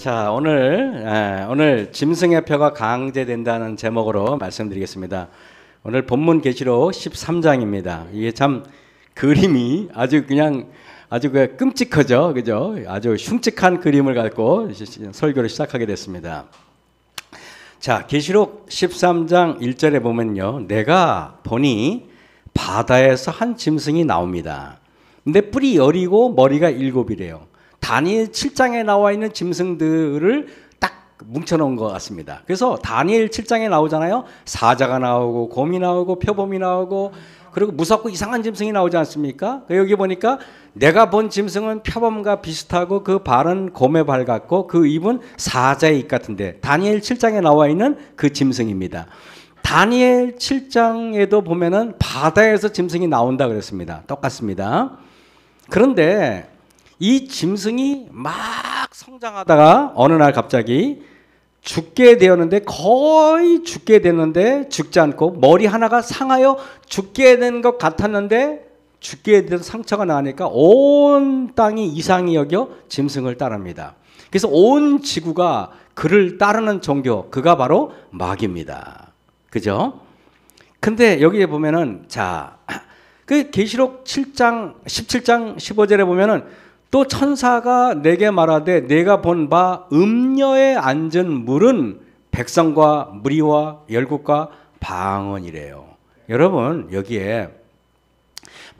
자, 오늘 짐승의 표가 강제된다는 제목으로 말씀드리겠습니다. 오늘 본문 계시록 13장입니다. 이게 참 그림이 아주 끔찍하죠, 그죠? 아주 흉측한 그림을 갖고 설교를 시작하게 됐습니다. 자, 계시록 13장 1절에 보면요, 내가 보니 바다에서 한 짐승이 나옵니다. 근데 뿔이 10이고 머리가 7이래요. 다니엘 7장에 나와 있는 짐승들을 딱 뭉쳐놓은 것 같습니다. 그래서 다니엘 7장에 나오잖아요. 사자가 나오고 곰이 나오고 표범이 나오고 그리고 무섭고 이상한 짐승이 나오지 않습니까? 여기 보니까 내가 본 짐승은 표범과 비슷하고 그 발은 곰의 발 같고 그 입은 사자의 입 같은데 다니엘 7장에 나와 있는 그 짐승입니다. 다니엘 7장에도 보면은 바다에서 짐승이 나온다 그랬습니다. 똑같습니다. 그런데 이 짐승이 막 성장하다가 어느 날 갑자기 죽게 되었는데 거의 죽게 됐는데 죽지 않고 머리 하나가 상하여 죽게 된 것 같았는데 죽게 된 상처가 나니까 온 땅이 이상히 여겨 짐승을 따릅니다. 그래서 온 지구가 그를 따르는 종교, 그가 바로 마귀입니다. 그죠? 근데 여기에 보면은 자, 그 계시록 7장 17장 15절에 보면은 또 천사가 내게 말하되 내가 본 바 음녀에 앉은 물은 백성과 무리와 열국과 방언이래요. 여러분 여기에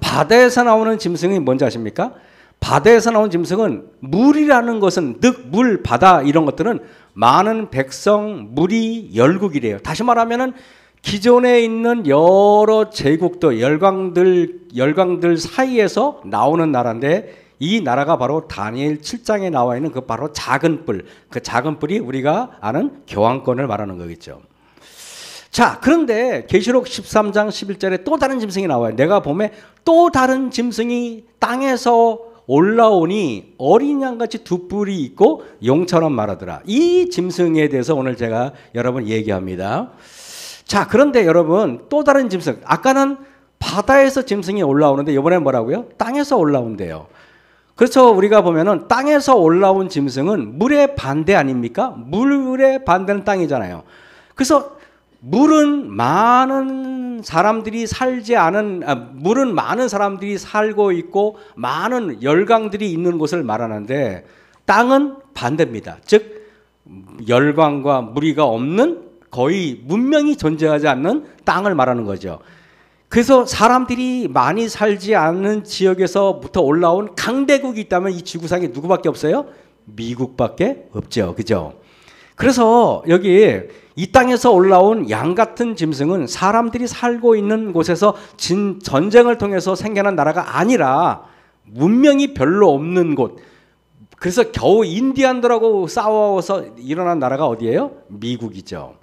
바다에서 나오는 짐승이 뭔지 아십니까? 바다에서 나오는 짐승은 물이라는 것은 물, 바다 이런 것들은 많은 백성, 무리, 열국이래요. 다시 말하면은 기존에 있는 여러 제국도 열강들 사이에서 나오는 나라인데 이 나라가 바로 다니엘 7장에 나와 있는 그 바로 작은 뿔, 그 작은 뿔이 우리가 아는 교황권을 말하는 거겠죠. 자, 그런데 계시록 13장 11절에 또 다른 짐승이 나와요. 내가 보면 또 다른 짐승이 땅에서 올라오니 어린 양같이 두 뿔이 있고 용처럼 말하더라. 이 짐승에 대해서 오늘 제가 여러분 얘기합니다. 자, 그런데 여러분 또 다른 짐승, 아까는 바다에서 짐승이 올라오는데 이번엔 뭐라고요? 땅에서 올라온대요. 그렇죠. 우리가 보면은 땅에서 올라온 짐승은 물의 반대 아닙니까? 물의 반대는 땅이잖아요. 그래서 물은 많은 사람들이 살고 있고 많은 열강들이 있는 곳을 말하는데 땅은 반대입니다. 즉 열강과 무리가 없는 거의 문명이 존재하지 않는 땅을 말하는 거죠. 그래서 사람들이 많이 살지 않는 지역에서부터 올라온 강대국이 있다면 이 지구상에 누구밖에 없어요? 미국밖에 없죠. 그죠? 그래서 여기 이 땅에서 올라온 양 같은 짐승은 사람들이 살고 있는 곳에서 전쟁을 통해서 생겨난 나라가 아니라 문명이 별로 없는 곳. 그래서 겨우 인디안들하고 싸워서 일어난 나라가 어디예요? 미국이죠.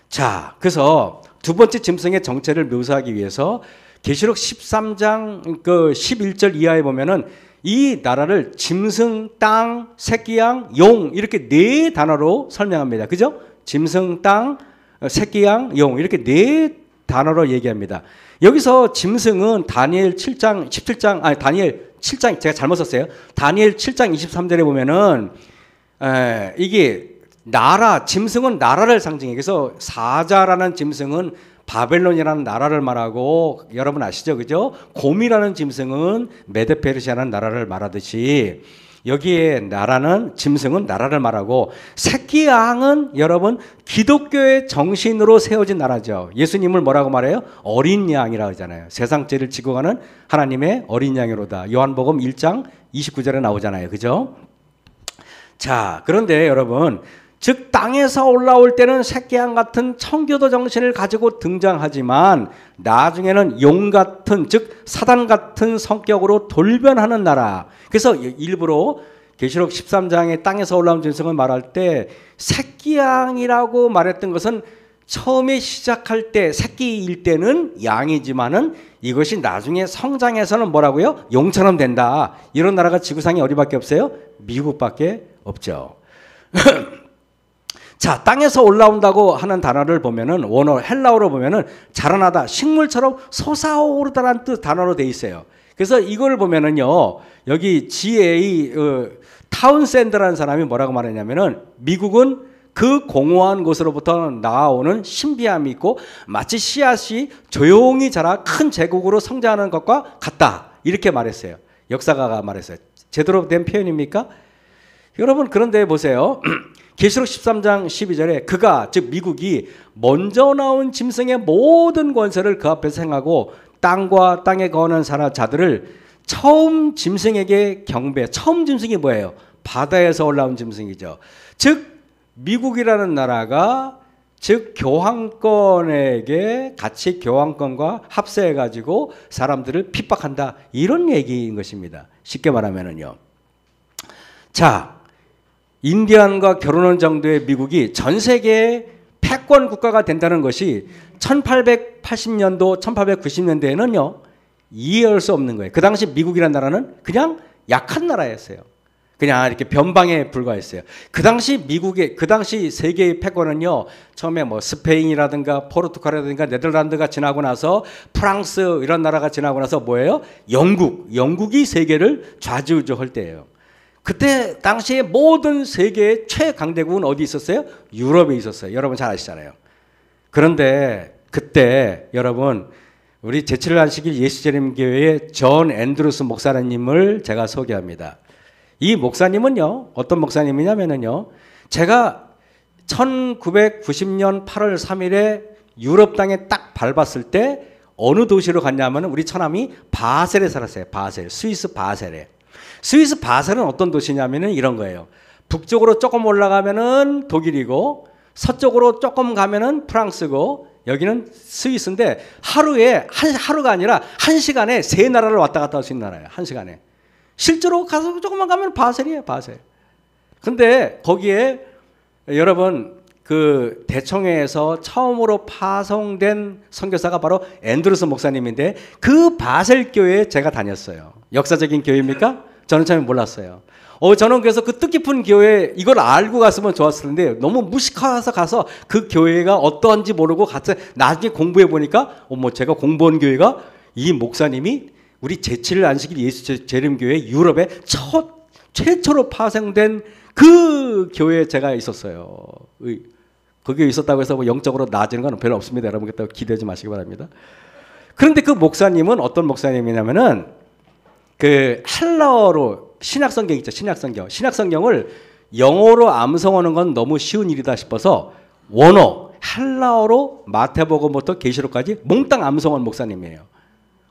자, 그래서 두 번째 짐승의 정체를 묘사하기 위해서 계시록 13장 그 11절 이하에 보면은 이 나라를 짐승, 땅, 새끼양, 용 이렇게 네 단어로 설명합니다. 그죠? 짐승, 땅, 새끼양, 용 이렇게 네 단어로 얘기합니다. 여기서 짐승은 다니엘 7장 17장 다니엘 7장 제가 잘못 썼어요. 다니엘 7장 23절에 보면은 이게 짐승은 나라를 상징해요. 그래서 사자라는 짐승은 바벨론이라는 나라를 말하고 여러분 아시죠? 그죠? 곰이라는 짐승은 메데페르시아라는 나라를 말하듯이 여기에 짐승은 나라를 말하고 새끼 양은 여러분 기독교의 정신으로 세워진 나라죠. 예수님을 뭐라고 말해요? 어린 양이라고 하잖아요. 세상 죄를 지고 가는 하나님의 어린 양이로다. 요한복음 1장 29절에 나오잖아요. 그죠? 자, 그런데 여러분 즉 땅에서 올라올 때는 새끼양 같은 청교도 정신을 가지고 등장하지만 나중에는 용 같은 즉 사단 같은 성격으로 돌변하는 나라. 그래서 일부러 계시록 13장에 땅에서 올라온 짐승을 말할 때 새끼양이라고 말했던 것은 처음에 시작할 때 새끼일 때는 양이지만은 이것이 나중에 성장해서는 뭐라고요? 용처럼 된다. 이런 나라가 지구상에 어디밖에 없어요? 미국밖에 없죠. 자, 땅에서 올라온다고 하는 단어를 보면은 원어 헬라어로 보면은 자라나다, 식물처럼 솟아오르다라는 뜻 단어로 돼 있어요. 그래서 이걸 보면은요, 여기 GA 타운샌드라는 사람이 뭐라고 말했냐면은 미국은 그 공허한 곳으로부터 나아오는 신비함이 있고 마치 씨앗이 조용히 자라 큰 제국으로 성장하는 것과 같다. 이렇게 말했어요. 역사가가 말했어요. 제대로 된 표현입니까? 여러분 그런데 보세요. 계시록 13장 12절에 그가 즉 미국이 먼저 나온 짐승의 모든 권세를 그 앞에서 행하고 땅과 땅에 거하는 자들을 처음 짐승에게 경배. 처음 짐승이 뭐예요? 바다에서 올라온 짐승이죠. 즉 미국이라는 나라가 즉 교황권에게 같이 교황권과 합세해 가지고 사람들을 핍박한다. 이런 얘기인 것입니다. 쉽게 말하면은요. 자, 인디안과 결혼한 정도의 미국이 전 세계의 패권 국가가 된다는 것이 1880년도, 1890년대에는요. 이해할 수 없는 거예요. 그 당시 미국이라는 나라는 그냥 약한 나라였어요. 그냥 이렇게 변방에 불과했어요. 그 당시 세계의 패권은요, 처음에 뭐 스페인이라든가 포르투갈이라든가 네덜란드가 지나고 나서 프랑스 이런 나라가 지나고 나서 뭐예요? 영국이 세계를 좌지우지할 때예요. 그때 당시에 모든 세계의 최강대국은 어디 있었어요? 유럽에 있었어요. 여러분 잘 아시잖아요. 그런데 그때 여러분 우리 제7일 안식일 예수재림교회의 존 앤드루스 목사님을 제가 소개합니다. 이 목사님은요, 어떤 목사님이냐면요, 제가 1990년 8월 3일에 유럽 땅에 딱 밟았을 때 어느 도시로 갔냐면 우리 처남이 바셀에 살았어요. 바셀, 스위스 바셀에. 스위스 바셀은 어떤 도시냐면은 이런 거예요. 북쪽으로 조금 올라가면은 독일이고 서쪽으로 조금 가면은 프랑스고 여기는 스위스인데 하루가 아니라 한 시간에 세 나라를 왔다 갔다 할 수 있는 나라예요. 한 시간에. 실제로 가서 조금만 가면 바셀이에요. 바셀. 근데 거기에 여러분 그 대청회에서 처음으로 파송된 선교사가 바로 앤드루스 목사님인데 그 바셀 교회에 제가 다녔어요. 역사적인 교회입니까? 저는 처음에 몰랐어요. 저는 그래서 그 뜻깊은 교회 이걸 알고 갔으면 좋았을 텐데 너무 무식해서 가서 그 교회가 어떠한지 모르고 가서 나중에 공부해 보니까 제가 공부한 교회가 이 목사님이 우리 제7일 안식일 예수 재림교회 유럽에 최초로 파생된 그 교회에 제가 있었어요. 거기에 있었다고 해서 뭐 영적으로 나아지는 건 별로 없습니다. 여러분 그때 기대하지 마시기 바랍니다. 그런데 그 목사님은 어떤 목사님이냐면은 그 헬라어로 신약성경 있죠. 신약성경을 영어로 암송하는 건 너무 쉬운 일이다 싶어서 원어 헬라어로 마태복음부터 계시록까지 몽땅 암송한 목사님이에요.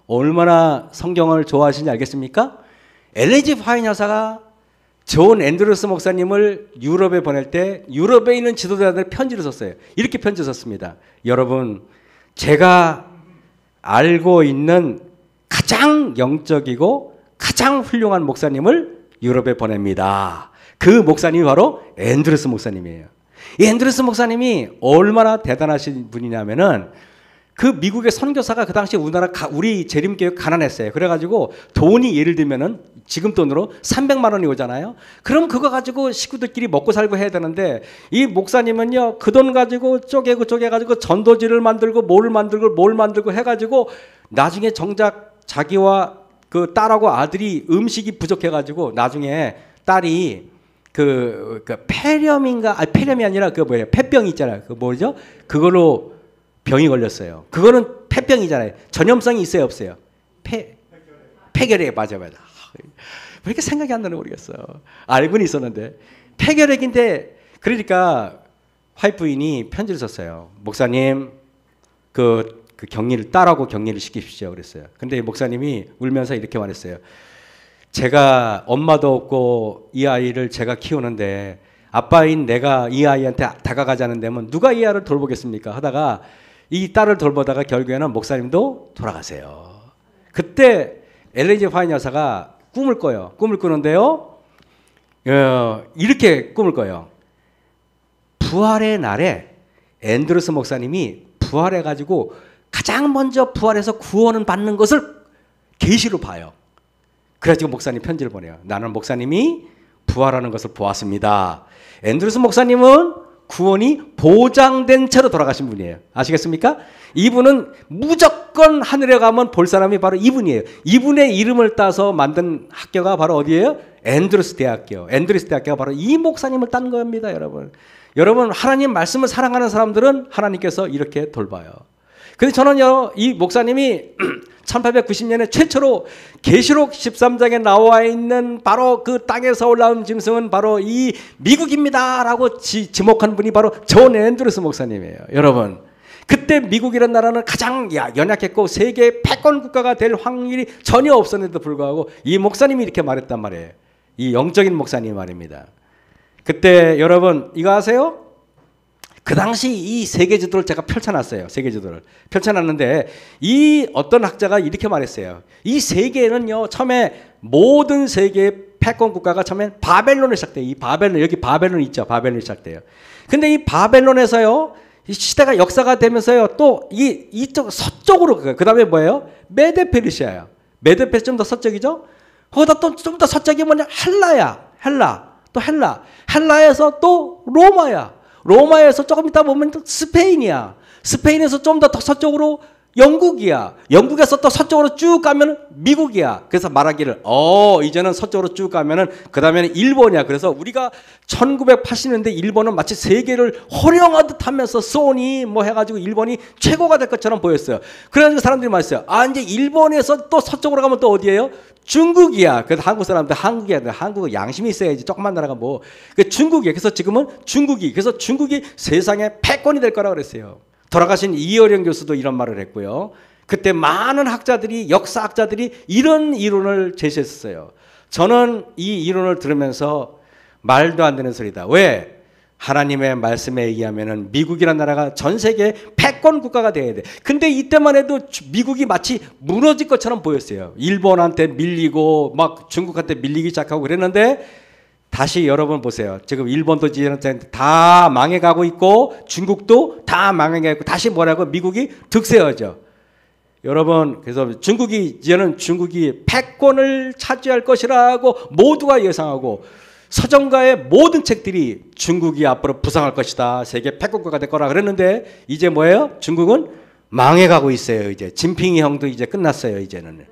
얼마나 성경을 좋아하시는지 알겠습니까? 엘리지 파인 여사가 존 앤드루스 목사님을 유럽에 보낼 때 유럽에 있는 지도자들 편지를 썼어요. 이렇게 편지 썼습니다. 여러분, 제가 알고 있는 가장 영적이고 가장 훌륭한 목사님을 유럽에 보냅니다. 그 목사님이 바로 앤드루스 목사님이에요. 이 앤드루스 목사님이 얼마나 대단하신 분이냐면은 그 미국의 선교사가 그 당시 우리 재림교회 가난했어요. 그래가지고 돈이 예를 들면은 지금 돈으로 300만 원이 오잖아요. 그럼 그거 가지고 식구들끼리 먹고 살고 해야 되는데 이 목사님은요 그 돈 가지고 쪼개가지고 전도지를 만들고 뭘 만들고 해가지고 나중에 정작 자기와 그 딸하고 아들이 음식이 부족해가지고 나중에 딸이 그 폐렴이 아니라 그 뭐예요? 폐병이 있잖아요. 그 뭐죠? 그걸로 병이 걸렸어요. 그거는 폐병이잖아요. 전염성이 있어요, 없어요? 폐결핵 맞아. 왜 이렇게 생각이 안 나는 모르겠어. 알고는 있었는데 폐결핵인데 그러니까 와이프인이 편지를 썼어요. 목사님 그 딸하고 격리를 시키십시오 그랬어요. 근데 목사님이 울면서 이렇게 말했어요. 제가 엄마도 없고 이 아이를 제가 키우는데 아빠인 내가 이 아이한테 다가가자는 데면 누가 이 아이를 돌보겠습니까? 하다가 이 딸을 돌보다가 결국에는 목사님도 돌아가세요. 그때 엘리지 파인 여사가 꿈을 꿔요. 꿈을 꾸는데요. 이렇게 꿈을 꿔요. 부활의 날에 앤드루스 목사님이 부활해가지고 가장 먼저 부활해서 구원을 받는 것을 계시로 봐요. 그래가지고 목사님 편지를 보내요. 나는 목사님이 부활하는 것을 보았습니다. 앤드루스 목사님은 구원이 보장된 채로 돌아가신 분이에요. 아시겠습니까? 이분은 무조건 하늘에 가면 볼 사람이 바로 이분이에요. 이분의 이름을 따서 만든 학교가 바로 어디예요? 앤드루스 대학교가 바로 이 목사님을 딴 겁니다, 여러분. 여러분, 하나님 말씀을 사랑하는 사람들은 하나님께서 이렇게 돌봐요. 그래서 저는요, 이 목사님이 1890년에 최초로 계시록 13장에 나와 있는 바로 그 땅에서 올라온 짐승은 바로 이 미국입니다 라고 지목한 분이 바로 존 앤드루스 목사님이에요. 여러분, 그때 미국이라는 나라는 가장 연약했고 세계 패권 국가가 될 확률이 전혀 없었는데도 불구하고 이 목사님이 이렇게 말했단 말이에요. 이 영적인 목사님 말입니다. 그때 여러분 이거 아세요? 그 당시 이 세계지도를 제가 펼쳐놨어요. 세계지도를 펼쳐놨는데 이 어떤 학자가 이렇게 말했어요. 이 세계는요, 처음에 모든 세계의 패권 국가가 처음에 바벨론에 시작돼요. 이 바벨론, 여기 바벨론 있죠. 바벨론이 시작돼요. 근데 이 바벨론에서요, 이 시대가 역사가 되면서요, 또 이쪽 서쪽으로 그 다음에 뭐예요? 메데페르시아예요. 메데페르시아 좀 더 서쪽이죠. 거기다 또 좀 더 서쪽이 뭐냐? 헬라에서 또 로마야. 로마에서 조금 있다 보면 또 스페인이야. 스페인에서 좀 더 서쪽으로 영국이야. 영국에서 또 서쪽으로 쭉 가면 미국이야. 그래서 말하기를 이제는 서쪽으로 쭉 가면은 그 다음에는 일본이야. 그래서 우리가 1980년대 일본은 마치 세계를 호령하듯 하면서 소니 뭐 해가지고 일본이 최고가 될 것처럼 보였어요. 그래가지고 사람들이 말했어요. 이제 일본에서 또 서쪽으로 가면 또 어디예요? 중국이야. 그래서 한국 사람들 한국은 양심이 있어야지. 조그만 나라가 뭐. 중국이야. 그래서 지금은 그래서 중국이 세상의 패권이 될 거라고 그랬어요. 돌아가신 이어령 교수도 이런 말을 했고요. 그때 많은 학자들이, 역사학자들이 이런 이론을 제시했어요. 저는 이 이론을 들으면서 말도 안 되는 소리다. 왜? 하나님의 말씀에 의하면은 미국이라는 나라가 전 세계 패권 국가가 돼야 돼. 근데 이때만 해도 미국이 마치 무너질 것처럼 보였어요. 일본한테 밀리고 막 중국한테 밀리기 시작하고 그랬는데 다시 여러분 보세요. 지금 일본도 이제는 다 망해가고 있고 중국도 다 망해가고 있고 다시 뭐라고 미국이 득세하죠. 여러분, 그래서 중국이 패권을 차지할 것이라고 모두가 예상하고 서정가의 모든 책들이 중국이 앞으로 부상할 것이다. 세계 패권국가가 될 거라 그랬는데 이제 뭐예요? 중국은 망해가고 있어요. 이제 진핑이 형도 이제 끝났어요. 이제는.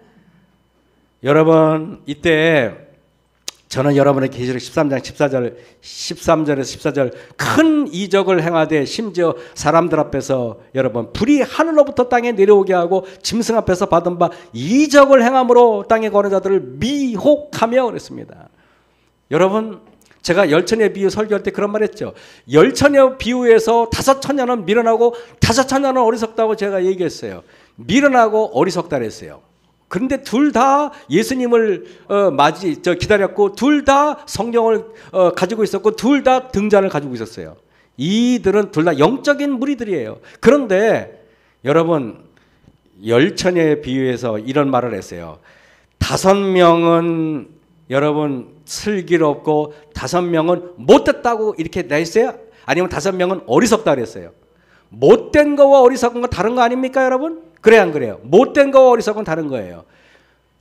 여러분, 이때 저는 여러분의 계시록 13장 13절에서 14절 큰 이적을 행하되 심지어 사람들 앞에서 여러분 불이 하늘로부터 땅에 내려오게 하고 짐승 앞에서 받은 바 이적을 행함으로 땅에 거는 자들을 미혹하며 그랬습니다. 여러분, 제가 열처녀 비유 설교할 때 그런 말 했죠. 열처녀 비유에서 5처녀는 미련하고 5처녀는 어리석다고 제가 얘기했어요. 미련하고 어리석다 그랬어요. 그런데 둘 다 예수님을 기다렸고 둘 다 성경을 가지고 있었고 둘 다 등잔을 가지고 있었어요. 이들은 둘 다 영적인 무리들이에요. 그런데 여러분, 열처녀의 비유에서 이런 말을 했어요. 5명은 여러분 슬기롭고 5명은 못됐다고 이렇게 냈어요? 아니면 5명은 어리석다 그랬어요? 못된 거와 어리석은 건 다른 거 아닙니까, 여러분? 그래요, 안 그래요? 못된 거와 어리석은 다른 거예요.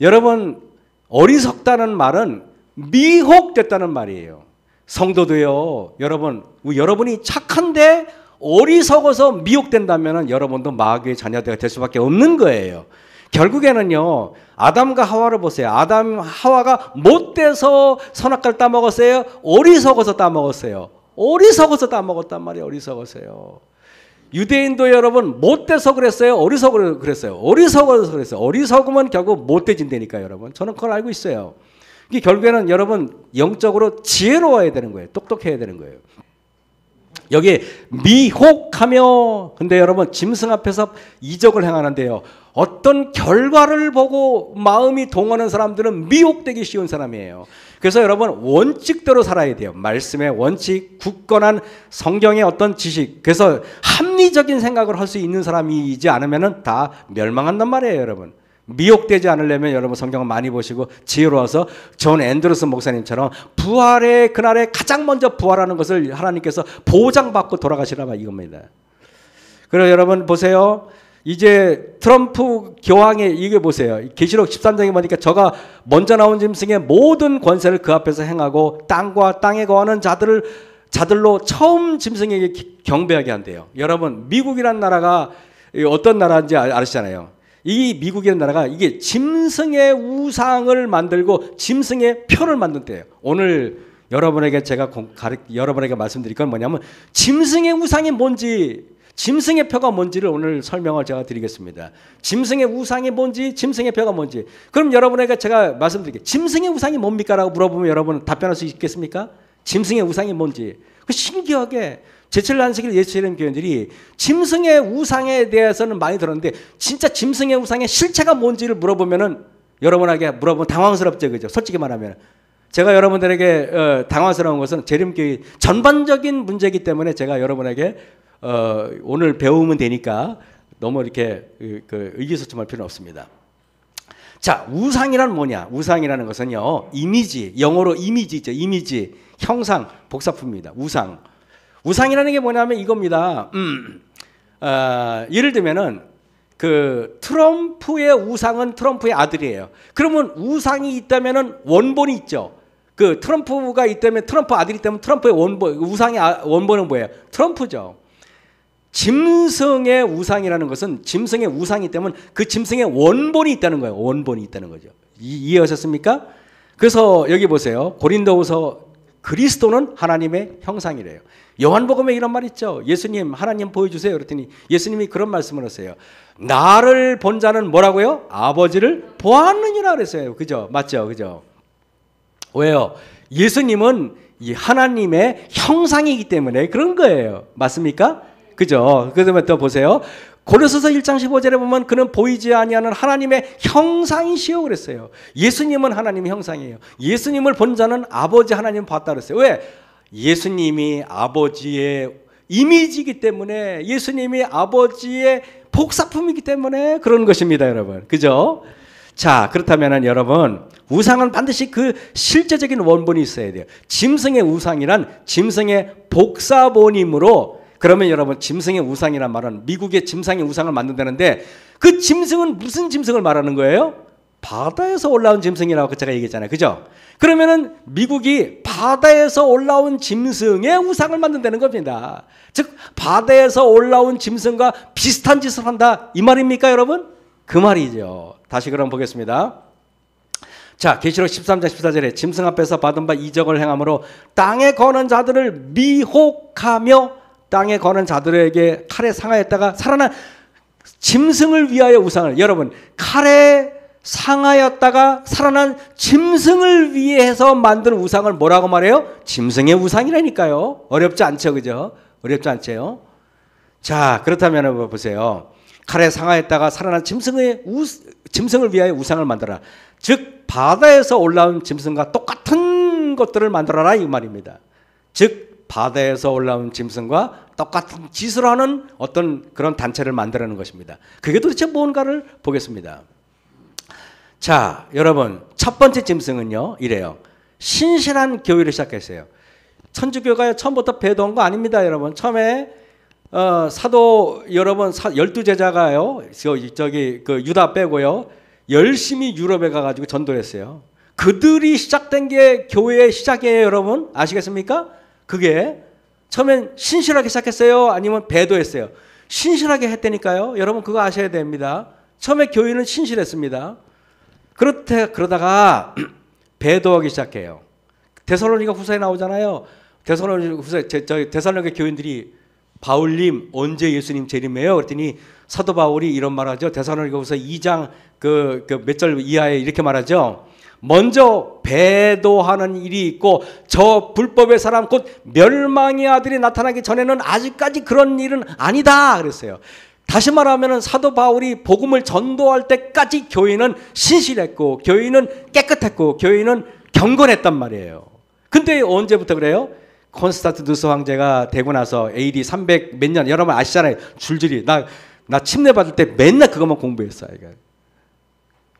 여러분, 어리석다는 말은 미혹됐다는 말이에요. 성도도요, 여러분이 착한데 어리석어서 미혹된다면 여러분도 마귀의 자녀가 될 수밖에 없는 거예요. 결국에는요, 아담과 하와를 보세요. 아담, 하와가 못돼서 선악과를 따먹었어요? 어리석어서 따먹었어요? 어리석어서 따먹었단 말이에요. 어리석어서요. 유대인도 여러분 못돼서 그랬어요? 어리석어서 그랬어요? 어리석어서 그랬어요. 어리석으면 결국 못돼진다니까요, 여러분. 저는 그걸 알고 있어요. 이게 결국에는 여러분 영적으로 지혜로워야 되는 거예요. 똑똑해야 되는 거예요. 여기 미혹하며, 근데 여러분 짐승 앞에서 이적을 행하는데요, 어떤 결과를 보고 마음이 동하는 사람들은 미혹되기 쉬운 사람이에요. 그래서 여러분 원칙대로 살아야 돼요. 말씀의 원칙, 굳건한 성경의 어떤 지식. 그래서 합리적인 생각을 할 수 있는 사람이지 않으면 다 멸망한단 말이에요, 여러분. 미혹되지 않으려면 여러분 성경을 많이 보시고 지혜로워서 존 앤드루스 목사님처럼 부활의 그날에 가장 먼저 부활하는 것을 하나님께서 보장받고 돌아가시라 이겁니다. 그래서 여러분 보세요. 이제 트럼프 교황의 이게 보세요. 계시록 13장에 보니까 저가 먼저 나온 짐승의 모든 권세를 그 앞에서 행하고 땅과 땅에 거하는 자들로 처음 짐승에게 경배하게 한대요. 여러분 미국이란 나라가 어떤 나라인지 아시잖아요. 이 미국이라는 나라가 이게 짐승의 우상을 만들고 짐승의 표를 만든대요. 오늘 여러분에게 제가 여러분에게 말씀드릴 건 뭐냐면 짐승의 우상이 뭔지, 짐승의 표가 뭔지를 오늘 설명을 제가 드리겠습니다. 짐승의 우상이 뭔지, 짐승의 표가 뭔지. 그럼 여러분에게 제가 말씀드릴게요. 짐승의 우상이 뭡니까? 라고 물어보면 여러분은 답변할 수 있겠습니까? 짐승의 우상이 뭔지. 신기하게 제7일 안식일 예수님 교인들이 짐승의 우상에 대해서는 많이 들었는데 진짜 짐승의 우상의 실체가 뭔지를 물어보면은 여러분에게 물어보면 당황스럽죠, 그죠? 솔직히 말하면 제가 여러분들에게 당황스러운 것은 재림교회 전반적인 문제이기 때문에 제가 여러분에게 오늘 배우면 되니까 너무 이렇게 의기소침할 필요는 없습니다. 자, 우상이란 뭐냐? 우상이라는 것은요, 이미지, 영어로 이미지죠. 이미지, 형상, 복사품입니다. 우상. 우상이라는 게 뭐냐면 이겁니다. 예를 들면은 트럼프의 우상은 트럼프의 아들이에요. 그러면 우상이 있다면은 원본이 있죠. 트럼프가 있다면 트럼프 아들이 있다면 트럼프의 원본, 우상의 원본은 뭐예요? 트럼프죠. 짐승의 우상이라는 것은 짐승의 우상이 있다면 그 짐승의 원본이 있다는 거예요. 원본이 있다는 거죠. 이해하셨습니까? 그래서 여기 보세요. 고린도후서 그리스도는 하나님의 형상이래요. 요한복음에 이런 말 있죠. 예수님 하나님 보여주세요. 그랬더니 예수님이 그런 말씀을 하세요. 나를 본 자는 뭐라고요? 아버지를 보았느니라 그랬어요. 그죠? 맞죠? 그죠? 왜요? 예수님은 이 하나님의 형상이기 때문에 그런 거예요. 맞습니까? 그죠? 그다음에 또 보세요. 고린도서 1장 15절에 보면 그는 보이지 아니하는 하나님의 형상이시오 그랬어요. 예수님은 하나님의 형상이에요. 예수님을 본 자는 아버지 하나님 봤다 그랬어요. 왜? 예수님이 아버지의 이미지이기 때문에, 예수님이 아버지의 복사품이기 때문에 그런 것입니다, 여러분. 그죠? 자, 그렇다면 여러분, 우상은 반드시 그 실제적인 원본이 있어야 돼요. 짐승의 우상이란 짐승의 복사본이므로, 그러면 여러분, 짐승의 우상이란 말은 미국의 짐승의 우상을 만든다는데 그 짐승은 무슨 짐승을 말하는 거예요? 바다에서 올라온 짐승이라고 제가 얘기했잖아요. 그죠? 그러면은 미국이 바다에서 올라온 짐승의 우상을 만든다는 겁니다. 즉 바다에서 올라온 짐승과 비슷한 짓을 한다 이 말입니까, 여러분? 그 말이죠. 다시 그럼 보겠습니다. 자, 계시록 13장 14절에 짐승 앞에서 받은 바 이적을 행함으로 땅에 거는 자들을 미혹하며 땅에 거는 자들에게 칼에 상하였다가 살아난 짐승을 위하여 우상을, 여러분, 칼에 상하였다가 살아난 짐승을 위해서 만든 우상을 뭐라고 말해요? 짐승의 우상이라니까요. 어렵지 않죠, 그죠? 어렵지 않죠. 자, 그렇다면 보세요. 칼에 상하였다가 살아난 짐승을 위하여 우상을 만들어라. 즉 바다에서 올라온 짐승과 똑같은 것들을 만들어라 이 말입니다. 즉 바다에서 올라온 짐승과 똑같은 짓을 하는 어떤 그런 단체를 만들어내는 것입니다. 그게 도대체 뭔가를 보겠습니다. 자, 여러분, 첫 번째 짐승은요, 이래요. 신실한 교회를 시작했어요. 천주교가 처음부터 배도한 거 아닙니다, 여러분. 처음에 사도 여러분 12제자가요. 유다 빼고요. 열심히 유럽에 가가지고 전도했어요. 그들이 시작된 게 교회의 시작이에요, 여러분. 아시겠습니까? 그게 처음엔 신실하게 시작했어요? 아니면 배도했어요? 신실하게 했다니까요. 여러분 그거 아셔야 됩니다. 처음에 교회는 신실했습니다. 그러다가 배도하기 시작해요. 데살로니가 후서에 나오잖아요. 데살로니가 교인들이 바울님 언제 예수님 재림해요? 그랬더니 사도 바울이 이런 말하죠. 데살로니가 후서 2장 몇 절 이하에 이렇게 말하죠. 먼저 배도하는 일이 있고 저 불법의 사람 곧 멸망의 아들이 나타나기 전에는 아직까지 그런 일은 아니다 그랬어요. 다시 말하면 사도 바울이 복음을 전도할 때까지 교회는 신실했고 교회는 깨끗했고 교회는 경건했단 말이에요. 근데 언제부터 그래요? 콘스탄티누스 황제가 되고 나서 AD 300 몇 년, 여러분 아시잖아요. 줄줄이 나 침례 받을 때 맨날 그것만 공부했어요.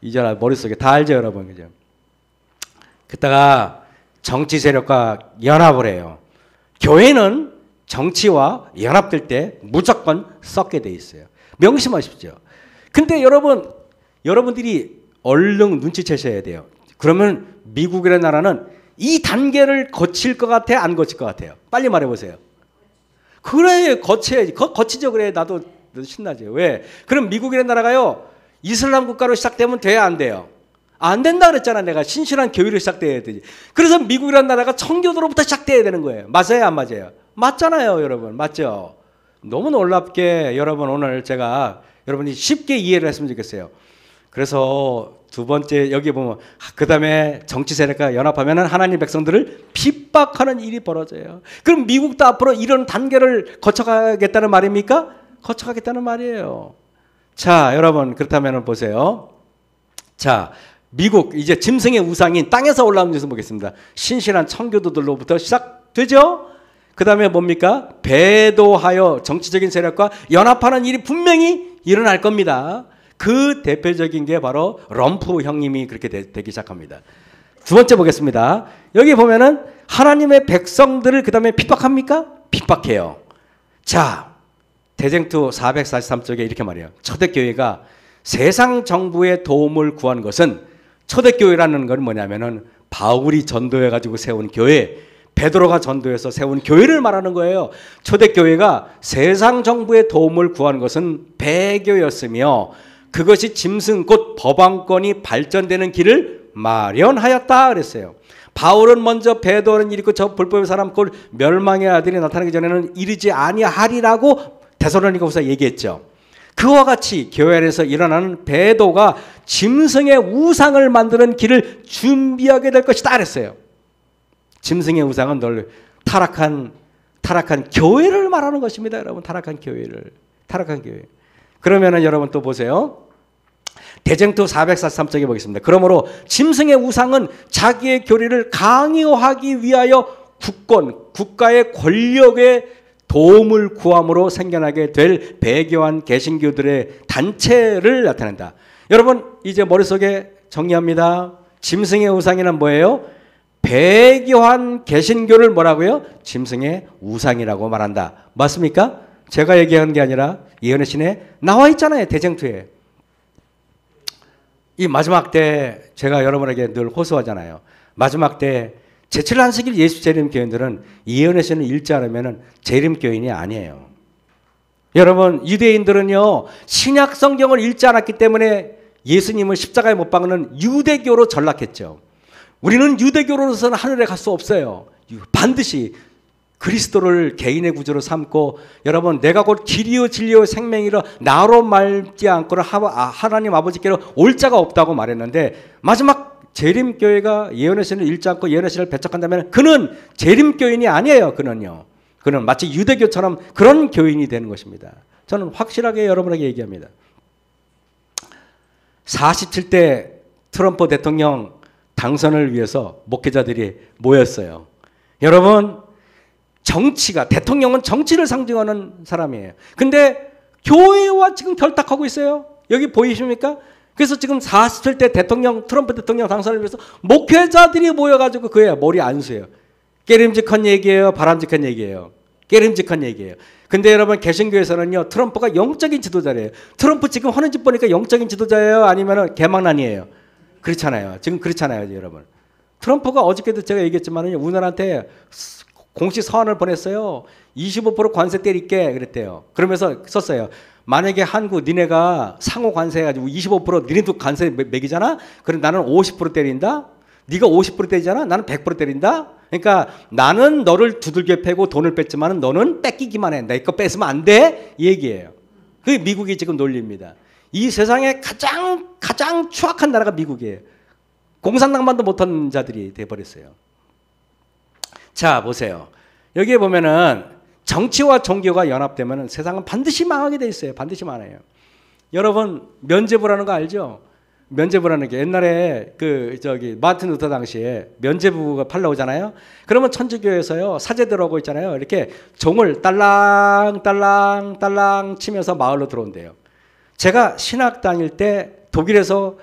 이제 머릿속에 다 알죠, 여러분. 그죠? 그때가 정치 세력과 연합을 해요. 교회는 정치와 연합될 때 무조건 썩게 돼 있어요. 명심하십시오. 근데 여러분들이 얼른 눈치채셔야 돼요. 그러면 미국이라는 나라는 이 단계를 거칠 것 같아, 안 거칠 것 같아요? 빨리 말해보세요. 그래, 거쳐야지. 거치죠. 그래, 나도 신나지. 왜? 그럼 미국이라는 나라가요, 이슬람 국가로 시작되면 돼야 안 돼요? 안 된다 그랬잖아. 내가 신실한 교회로 시작돼야 되지. 그래서 미국이라는 나라가 청교도로부터 시작돼야 되는 거예요. 맞아요, 안 맞아요? 맞잖아요, 여러분. 맞죠? 너무 놀랍게 여러분 오늘 제가 여러분이 쉽게 이해를 했으면 좋겠어요. 그래서 두 번째 여기 보면 그 다음에 정치 세력과 연합하면 하나님 백성들을 핍박하는 일이 벌어져요. 그럼 미국도 앞으로 이런 단계를 거쳐가겠다는 말입니까? 거쳐가겠다는 말이에요. 자, 여러분 그렇다면 보세요. 자, 미국 이제 짐승의 우상인 땅에서 올라온 뉴스 보겠습니다. 신실한 청교도들로부터 시작되죠. 그 다음에 뭡니까? 배도하여 정치적인 세력과 연합하는 일이 분명히 일어날 겁니다. 그 대표적인 게 바로 럼프 형님이 그렇게 되기 시작합니다. 두 번째 보겠습니다. 여기 보면은 하나님의 백성들을 그 다음에 핍박합니까? 핍박해요. 자, 대쟁투 443쪽에 이렇게 말해요. 초대교회가 세상 정부의 도움을 구한 것은 초대교회라는 건 뭐냐면은 바울이 전도해가지고 세운 교회, 베드로가 전도해서 세운 교회를 말하는 거예요. 초대교회가 세상 정부의 도움을 구한 것은 배교였으며 그것이 짐승 곧 법왕권이 발전되는 길을 마련하였다 그랬어요. 바울은 먼저 베드로는 이르고 저 불법의 사람 곧 멸망의 아들이 나타나기 전에는 이르지 아니하리라고 데살로니가후서 얘기했죠. 그와 같이 교회 안에서 일어나는 배도가 짐승의 우상을 만드는 길을 준비하게 될 것이다 그랬어요. 짐승의 우상은 늘 타락한 교회를 말하는 것입니다. 여러분 타락한 교회를. 타락한 교회. 그러면은 여러분 또 보세요. 대쟁투 443쪽에 보겠습니다. 그러므로 짐승의 우상은 자기의 교리를 강요하기 위하여 국가의 권력의 도움을 구함으로 생겨나게 될 배교한 개신교들의 단체를 나타낸다. 여러분 이제 머릿속에 정리합니다. 짐승의 우상이란 뭐예요? 배교한 개신교를 뭐라고요? 짐승의 우상이라고 말한다. 맞습니까? 제가 얘기하는 게 아니라 예언의 신에 나와 있잖아요. 대쟁투에. 이 마지막 때 제가 여러분에게 늘 호소하잖아요. 마지막 때 제7을 안식일 예수 재림 교인들은 예언의 신을 읽지 않으면 재림 교인이 아니에요. 여러분 유대인들은요 신약 성경을 읽지 않았기 때문에 예수님을 십자가에 못 박는 유대교로 전락했죠. 우리는 유대교로서는 하늘에 갈 수 없어요. 반드시 그리스도를 개인의 구주로 삼고 여러분 내가 곧 길이요 진리요 생명이라 나로 말지 않고는 하나님 아버지께로 올 자가 없다고 말했는데 마지막 재림교회가 예언의 신을 읽지 않고 예언의 신을 배척한다면 그는 재림교인이 아니에요. 그는 마치 유대교처럼 그런 교인이 되는 것입니다. 저는 확실하게 여러분에게 얘기합니다. 47대 트럼프 대통령 당선을 위해서 목회자들이 모였어요. 여러분 대통령은 정치를 상징하는 사람이에요. 근데 교회와 지금 결탁하고 있어요. 여기 보이십니까? 그래서 지금 47대 트럼프 대통령 당선을 위해서 목회자들이 모여가지고 그의 머리 안 쇠요. 깨림직한 얘기예요? 바람직한 얘기예요? 깨림직한 얘기예요. 근데 여러분 개신교에서는요 트럼프가 영적인 지도자래요. 트럼프 지금 하는 짓 보니까 영적인 지도자예요? 아니면 개망난이에요? 그렇잖아요. 지금 그렇잖아요, 여러분. 트럼프가 어저께도 제가 얘기했지만은 우리나라한테 공식 서한을 보냈어요. 25% 관세 때릴게 그랬대요. 그러면서 썼어요. 만약에 한국 니네가 상호 관세 해가지고 25% 니네도 관세 매기잖아? 그럼 나는 50% 때린다? 네가 50% 때리잖아? 나는 100% 때린다? 그러니까 나는 너를 두들겨 패고 돈을 뺐지만 너는 뺏기기만 해. 내 거 뺏으면 안 돼? 이 얘기예요. 그게 미국이 지금 논리입니다. 이 세상에 가장 추악한 나라가 미국이에요. 공산당만도 못한 자들이 돼버렸어요. 자 보세요. 여기에 보면은 정치와 종교가 연합되면 세상은 반드시 망하게 돼 있어요. 반드시 망해요. 여러분 면죄부라는 거 알죠? 면죄부라는 게 옛날에 마틴 루터 당시에 면죄부가 팔러오잖아요. 그러면 천주교에서요 사제들하고 있잖아요. 이렇게 종을 딸랑 치면서 마을로 들어온대요. 제가 신학 다닐 때 독일에서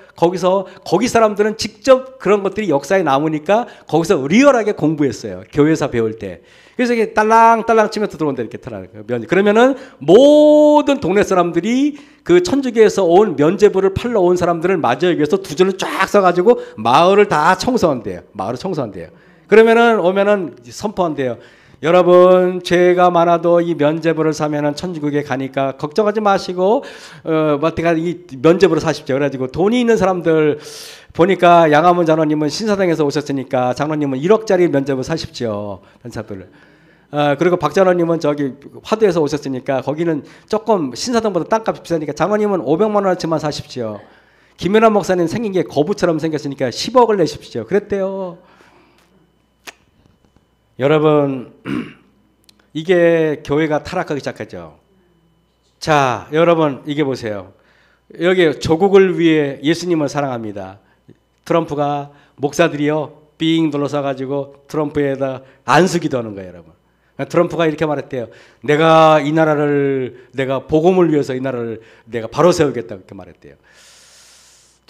거기 사람들은 직접 그런 것들이 역사에 남으니까 거기서 리얼하게 공부했어요. 교회에서 배울 때. 그래서 이게 딸랑 치면서 들어온다 이렇게 틀어요. 그러면은 모든 동네 사람들이 그 천주교에서 온 면죄부를 팔러 온 사람들을 맞이하기 위해서 두 줄을 쫙 써가지고 마을을 다 청소한대요. 그러면은 오면은 선포한대요. 여러분 죄가 많아도 이 면죄부를 사면은 천국에 가니까 걱정하지 마시고 어떻게 이 면죄부를 사십시오. 그래가지고 돈이 있는 사람들 보니까 양화문 장로님은 신사동에서 오셨으니까 장로님은 1억짜리 면죄부 사십시오. 변사들. 그리고 박 장로님은 저기 화두에서 오셨으니까 거기는 조금 신사동보다 땅값이 비싸니까 장로님은 500만 원어치만 사십시오. 김연아 목사님 생긴 게 거부처럼 생겼으니까 10억을 내십시오. 그랬대요. 여러분 이게 교회가 타락하기 시작했죠. 자, 여러분 이게 보세요. 여기 조국을 위해 예수님을 사랑합니다. 트럼프가 목사들이요 삥 둘러싸 가지고 트럼프에다 안수기도 하는 거예요, 여러분. 트럼프가 이렇게 말했대요. 내가 이 나라를 내가 복음을 위해서 이 나라를 내가 바로 세우겠다 그렇게 말했대요.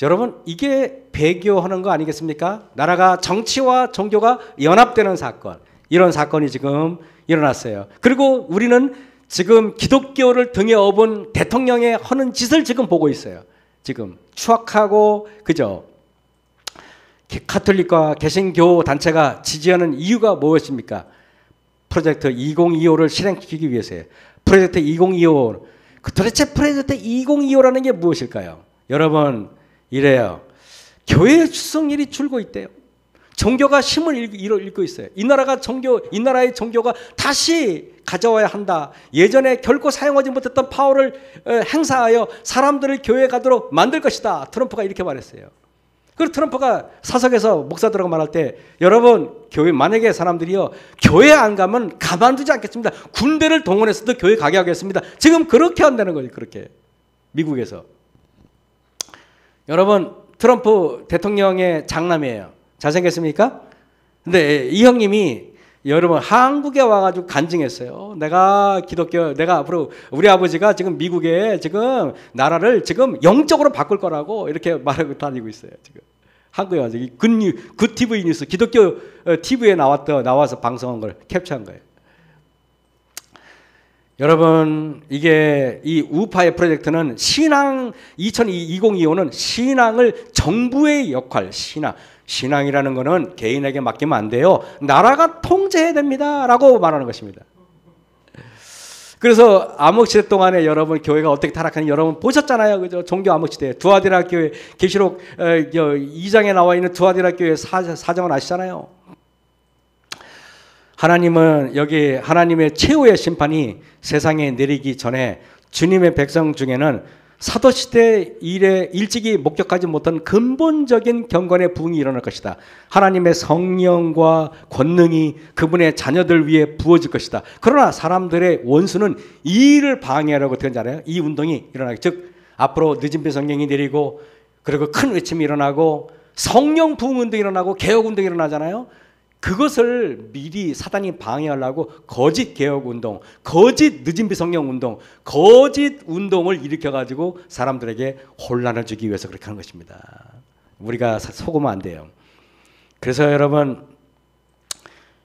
여러분 이게 배교하는 거 아니겠습니까? 나라가 정치와 종교가 연합되는 사건, 이런 사건이 지금 일어났어요. 그리고 우리는 지금 기독교를 등에 업은 대통령의 하는 짓을 지금 보고 있어요. 지금 추악하고 그죠? 가톨릭과 개신교 단체가 지지하는 이유가 무엇입니까? 프로젝트 2025를 실행시키기 위해서예요. 프로젝트 2025. 도대체 프로젝트 2025라는 게 무엇일까요? 여러분 이래요. 교회의 출석률이 줄고 있대요. 종교가 힘을 잃고 있어요. 이 나라의 종교가 다시 가져와야 한다. 예전에 결코 사용하지 못했던 파워를 행사하여 사람들을 교회에 가도록 만들 것이다. 트럼프가 이렇게 말했어요. 그리고 트럼프가 사석에서 목사들하고 말할 때 여러분 교회 만약에 사람들이요 교회 안 가면 가만두지 않겠습니다. 군대를 동원해서도 교회 가게 하겠습니다. 지금 그렇게 한다는 거예요. 그렇게 미국에서. 여러분 트럼프 대통령의 장남이에요. 잘생겼습니까? 근데 이 형님이 여러분 한국에 와가지고 간증했어요. 내가 앞으로 우리 아버지가 지금 미국에 지금 나라를 지금 영적으로 바꿀 거라고 이렇게 말하고 다니고 있어요. 지금 한국에 와서 굿 TV 뉴스 기독교 TV에 나와서 방송한 걸 캡처한 거예요. 여러분 이게 이 우파의 프로젝트는 신앙 2025는 신앙을 정부의 역할 신앙이라는 것은 개인에게 맡기면 안 돼요. 나라가 통제해야 됩니다. 라고 말하는 것입니다. 그래서 암흑시대 동안에 여러분 교회가 어떻게 타락하는지 여러분 보셨잖아요. 그죠? 종교 암흑시대. 두아디라교회 계시록 2장에 나와 있는 두아디라교회 사정을 아시잖아요. 하나님은 여기 하나님의 최후의 심판이 세상에 내리기 전에 주님의 백성 중에는 사도시대 이래 일찍이 목격하지 못한 근본적인 경건의 부흥이 일어날 것이다. 하나님의 성령과 권능이 그분의 자녀들 위해 부어질 것이다. 그러나 사람들의 원수는 이 일을 방해하려고 어떻게 하잖아요. 이 운동이 일어나기 즉 앞으로 늦은비 성령이 내리고 그리고 큰 외침이 일어나고 성령 부흥 운동이 일어나고 개혁 운동이 일어나잖아요. 그것을 미리 사단이 방해하려고 거짓 개혁운동, 거짓 늦은비 성령 운동, 거짓 운동을 일으켜가지고 사람들에게 혼란을 주기 위해서 그렇게 하는 것입니다. 우리가 속으면 안 돼요. 그래서 여러분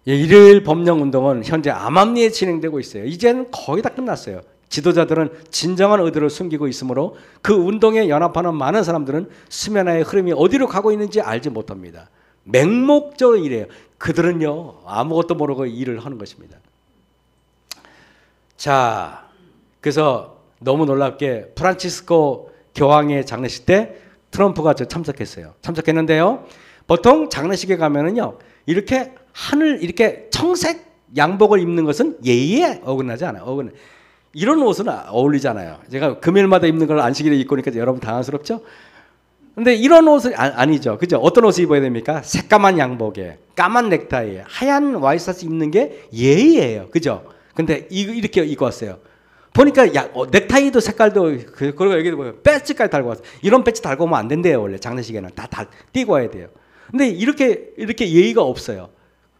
일요일 법령운동은 현재 암암리에 진행되고 있어요. 이제는 거의 다 끝났어요. 지도자들은 진정한 의도를 숨기고 있으므로 그 운동에 연합하는 많은 사람들은 수면의 흐름이 어디로 가고 있는지 알지 못합니다. 맹목적으로 이래요. 그들은요 아무것도 모르고 일을 하는 것입니다. 자, 그래서 너무 놀랍게 프란치스코 교황의 장례식 때 트럼프가 참석했어요. 참석했는데요. 보통 장례식에 가면은요 이렇게 이렇게 청색 양복을 입는 것은 예의에 어긋나지 않아요. 이런 옷은 어울리잖아요. 제가 금요일마다 입는 걸 안식일에 입고 오니까 여러분 당황스럽죠? 근데 이런 옷은 아니죠. 그죠? 어떤 옷을 입어야 됩니까? 새까만 양복에 까만 넥타이에 하얀 와이셔츠 입는 게 예의예요. 그죠? 근데 이렇게 입고 왔어요. 보니까 넥타이도 색깔도 그리고 여기 보면 배지까지 달고 왔어요. 이런 배지 달고 오면 안 된대요. 원래 장례식에는 다 띄고 와야 돼요. 근데 이렇게 예의가 없어요.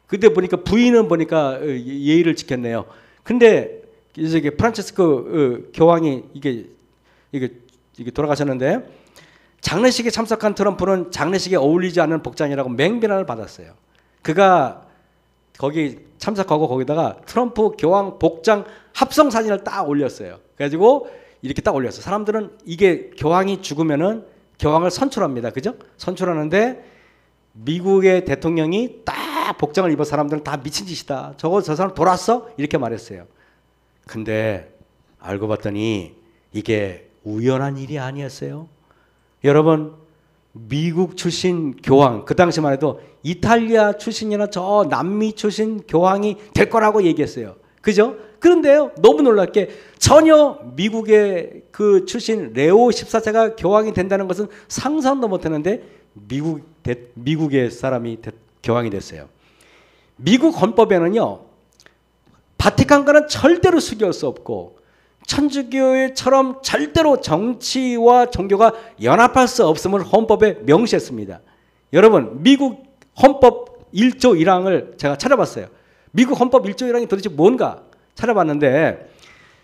근데 보니까 부인은 보니까 예의를 지켰네요. 근데 이제 프란치스코 교황이 이게 돌아가셨는데 장례식에 참석한 트럼프는 장례식에 어울리지 않는 복장이라고 맹비난을 받았어요. 그가 거기 참석하고 거기다가 트럼프 교황 복장 합성 사진을 딱 올렸어요. 그래가지고 이렇게 딱 올렸어요. 사람들은 이게 교황이 죽으면은 교황을 선출합니다. 그죠? 선출하는데 미국의 대통령이 딱 막 복장을 입은 사람들은 다 미친 짓이다. 저 사람 돌았어? 이렇게 말했어요. 근데 알고 봤더니 이게 우연한 일이 아니었어요. 여러분, 미국 출신 교황, 그 당시만 해도 이탈리아 출신이나 저 남미 출신 교황이 될 거라고 얘기했어요. 그죠? 그런데요, 너무 놀랍게 전혀 미국의 그 출신 레오 14세가 교황이 된다는 것은 상상도 못했는데 미국의 사람이 교황이 됐어요. 미국 헌법에는요, 바티칸과는 절대로 수교할 수 없고 천주교회처럼 절대로 정치와 종교가 연합할 수 없음을 헌법에 명시했습니다. 여러분, 미국 헌법 1조 1항을 제가 찾아봤어요. 미국 헌법 1조 1항이 도대체 뭔가 찾아봤는데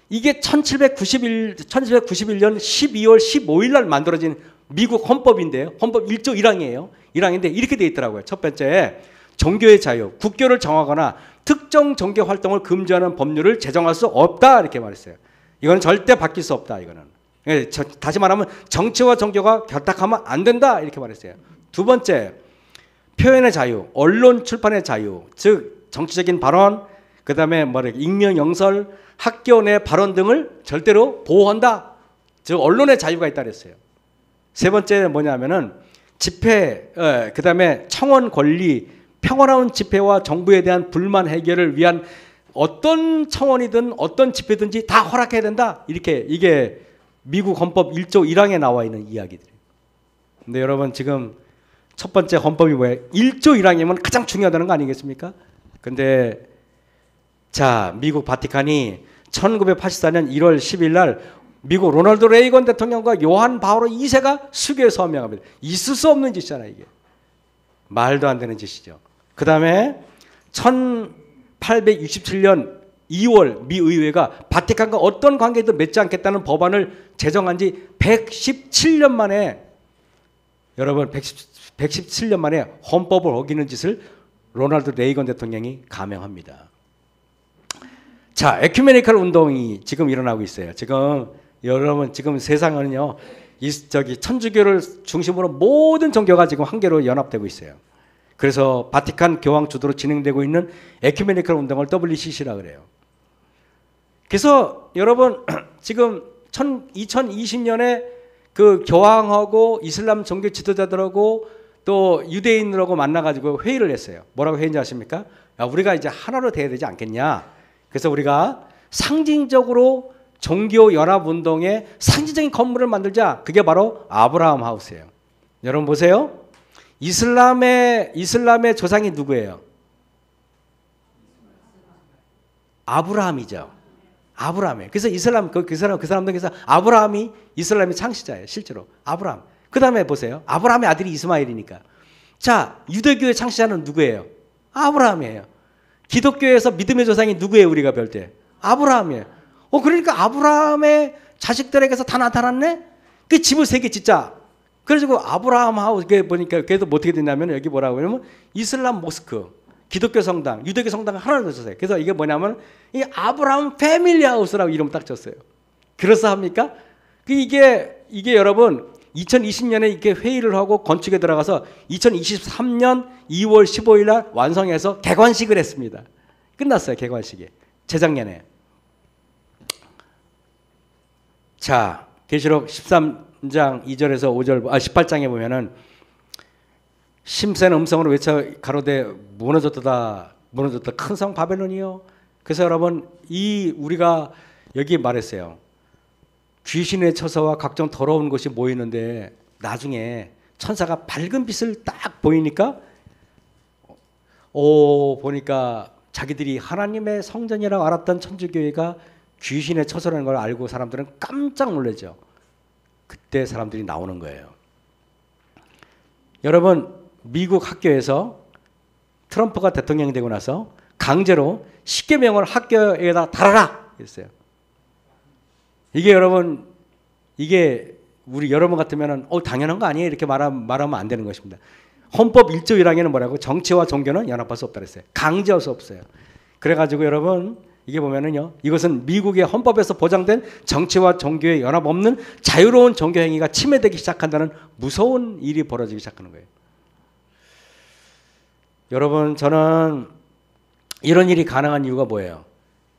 이게 1791년 12월 15일 날 만들어진 미국 헌법인데요. 헌법 1조 1항이에요. 1항인데 이렇게 돼 있더라고요. 첫 번째, 종교의 자유, 국교를 정하거나 특정 종교 활동을 금지하는 법률을 제정할 수 없다 이렇게 말했어요. 이건 절대 바뀔 수 없다. 이거는 다시 말하면 정치와 종교가 결탁하면 안 된다 이렇게 말했어요. 두 번째, 표현의 자유, 언론 출판의 자유, 즉 정치적인 발언, 그 다음에 익명 영설, 학교 내 발언 등을 절대로 보호한다. 즉 언론의 자유가 있다 그랬어요. 세 번째 뭐냐면은 집회, 그 다음에 청원 권리, 평화로운 집회와 정부에 대한 불만 해결을 위한 어떤 청원이든 어떤 집회든지 다 허락해야 된다. 이렇게 이게 미국 헌법 1조 1항에 나와 있는 이야기들이에요. 근데 여러분 지금 첫 번째 헌법이 뭐예요? 1조 1항이면 가장 중요하다는 거 아니겠습니까? 근데 자, 미국 바티칸이 1984년 1월 10일 날 미국 로널드 레이건 대통령과 요한 바오로 2세가 수교에 서명합니다. 있을 수 없는 짓이잖아요, 이게. 말도 안 되는 짓이죠. 그 다음에 1867년 2월 미 의회가 바티칸과 어떤 관계도 맺지 않겠다는 법안을 제정한 지 117년 만에 여러분 117년 만에 헌법을 어기는 짓을 로널드 레이건 대통령이 감행합니다. 자, 에큐메니컬 운동이 지금 일어나고 있어요. 지금 여러분 지금 세상은요, 천주교를 중심으로 모든 종교가 지금 한 개로 연합되고 있어요. 그래서 바티칸 교황 주도로 진행되고 있는 에큐메니컬 운동을 WCC라 그래요. 그래서 여러분 지금 2020년에 그 교황하고 이슬람 종교 지도자들하고 또 유대인들하고 만나가지고 회의를 했어요. 뭐라고 회의인지 아십니까? 야, 우리가 이제 하나로 돼야 되지 않겠냐. 그래서 우리가 상징적으로 종교 연합 운동의 상징적인 건물을 만들자. 그게 바로 아브라함 하우스예요. 여러분 보세요. 이슬람의 조상이 누구예요? 아브라함이죠. 아브라함이에요. 그래서 이슬람 그 사람들께서 아브라함이 이슬람의 창시자예요. 실제로 아브라함. 그 다음에 보세요. 아브라함의 아들이 이스마엘이니까. 자, 유대교의 창시자는 누구예요? 아브라함이에요. 기독교에서 믿음의 조상이 누구예요? 우리가 별 때 아브라함이에요. 그러니까 아브라함의 자식들에게서 다 나타났네. 그 집을 3개 짓자. 그래가지고 아브라함 하우스 보니까 그래도 어떻게 됐냐면 여기 뭐라고 하냐면 이슬람 모스크, 기독교 성당, 유대교 성당 하나를 넣었어요. 그래서 이게 뭐냐면 이 아브라함 패밀리 하우스라고 이름 딱 줬어요. 그럴싸합니까? 이게 여러분 2020년에 이렇게 회의를 하고 건축에 들어가서 2023년 2월 15일 날 완성해서 개관식을 했습니다. 끝났어요, 개관식이. 재작년에. 자, 계시록 13장 2절에서 5절, 18장에 보면은 심센 음성으로 외쳐 가로되 무너졌다 큰 성 바벨론이요. 그래서 여러분 우리가 여기 말했어요. 귀신의 처소와 각종 더러운 것이 모이는데 나중에 천사가 밝은 빛을 딱 보이니까 보니까 자기들이 하나님의 성전이라고 알았던 천주교회가 귀신의 처소라는 걸 알고 사람들은 깜짝 놀라죠. 그때 사람들이 나오는 거예요. 여러분 미국 학교에서 트럼프가 대통령이 되고 나서 강제로 10계명을 학교에다 달아라 했어요. 이게 여러분 이게 우리 여러분 같으면은 당연한 거 아니에요 이렇게 말하면 안 되는 것입니다. 헌법 1조 1항에는 뭐라고? 정치와 종교는 연합할 수 없다 그랬어요. 강제할 수 없어요. 그래가지고 여러분 이게 보면은요, 이것은 미국의 헌법에서 보장된 정치와 종교의 연합 없는 자유로운 종교 행위가 침해되기 시작한다는 무서운 일이 벌어지기 시작하는 거예요. 여러분, 저는 이런 일이 가능한 이유가 뭐예요?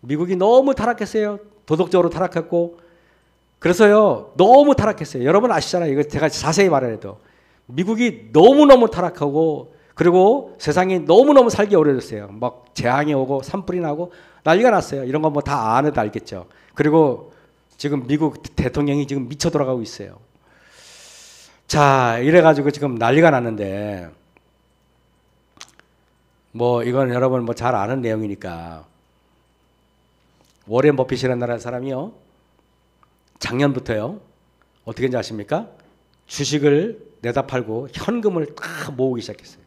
미국이 너무 타락했어요. 도덕적으로 타락했고, 그래서요, 너무 타락했어요. 여러분 아시잖아요. 이거 제가 자세히 말해도. 미국이 너무너무 타락하고, 그리고 세상이 너무너무 살기 어려졌어요. 막 재앙이 오고, 산불이 나고, 난리가 났어요. 이런 거 뭐 다 아는 알겠죠. 그리고 지금 미국 대통령이 지금 미쳐 돌아가고 있어요. 자, 이래가지고 지금 난리가 났는데, 뭐 이건 여러분 뭐 잘 아는 내용이니까, 워렌 버핏이라는 사람이요, 작년부터요, 어떻게 했는지 아십니까? 주식을 내다 팔고 현금을 다 모으기 시작했어요.